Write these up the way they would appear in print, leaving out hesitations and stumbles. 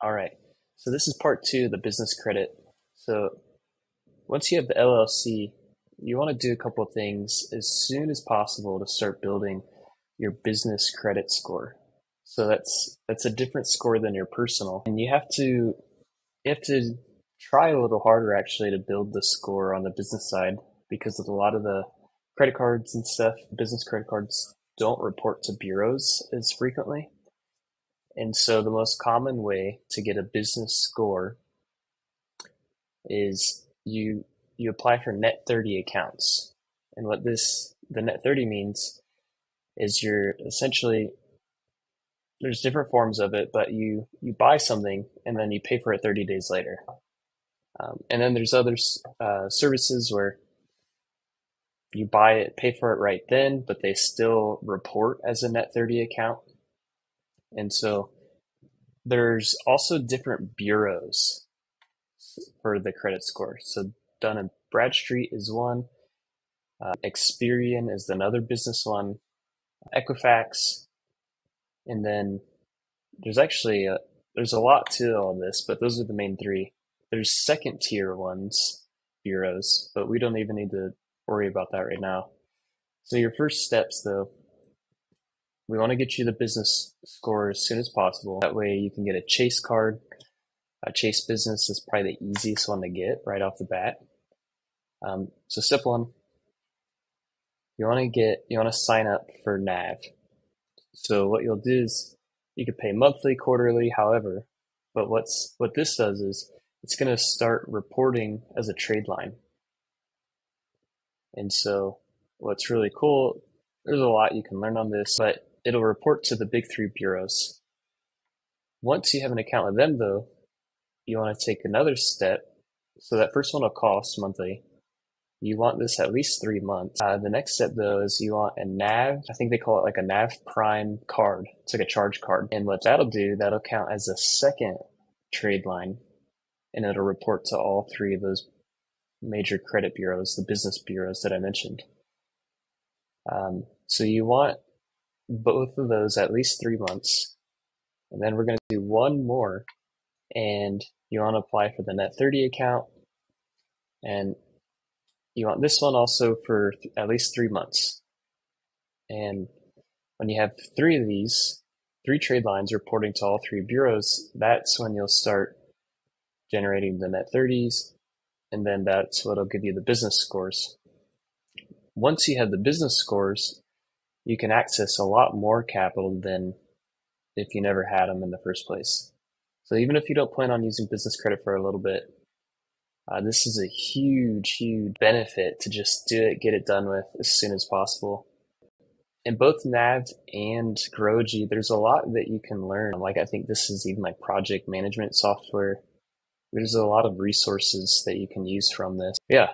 All right. So this is part two, the business credit. So once you have the LLC, you want to do a couple of things as soon as possible to start building your business credit score. So that's a different score than your personal. And you have to try a little harder actually to build the score on the business side because of a lot of the credit cards and stuff, business credit cards don't report to bureaus as frequently. And so the most common way to get a business score is you apply for net 30 accounts. And what the net 30 means is you're essentially there's different forms of it, but you buy something and then you pay for it 30 days later. And then there's other services where you buy it, pay for it right then, but they still report as a net 30 account. And so there's also different bureaus for the credit score. So Dun and Bradstreet is one, Experian is another business one, Equifax, and then there's a lot to all this, but those are the main three. There's second tier ones, bureaus, but we don't even need to worry about that right now. So your first steps though, we want to get you the business score as soon as possible. That way you can get a Chase card. A Chase Business is probably the easiest one to get right off the bat. So step one, you want to sign up for NAV. So what you'll do is you could pay monthly, quarterly, however, but what this does is it's going to start reporting as a trade line. And so what's really cool, there's a lot you can learn on this, but it'll report to the big three bureaus. Once you have an account with them though, you want to take another step. So that first one will cost monthly. You want this at least 3 months. The next step though is you want a NAV. I think they call it like a NAV Prime card. It's like a charge card. And what that'll do, that'll count as a second trade line, and it'll report to all three of those major credit bureaus, the business bureaus that I mentioned. So you want both of those at least 3 months. And then we're going to do one more, and you want to apply for the net 30 account, and you want this one also for at least 3 months. And when you have three of these, three trade lines reporting to all three bureaus, that's when you'll start generating the net 30s, and then that's what'll give you the business scores. Once you have the business scores, you can access a lot more capital than if you never had them in the first place. So even if you don't plan on using business credit for a little bit, this is a huge benefit to just do it, get it done with as soon as possible. In both NAV and Groji, there's a lot that you can learn. Like I think this is even like project management software. There's a lot of resources that you can use from this. Yeah,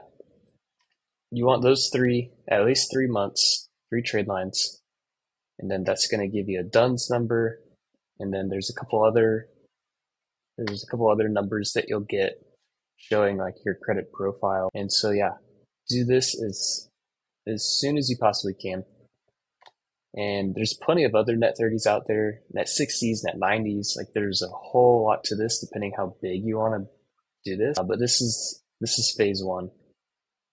you want those three, at least 3 months, three trade lines, and then that's going to give you a DUNS number, and then there's a couple other numbers that you'll get showing like your credit profile. And so yeah, do this as soon as you possibly can. And there's plenty of other net 30s out there, net 60s, net 90s. Like there's a whole lot to this depending how big you want to do this. But this is phase one.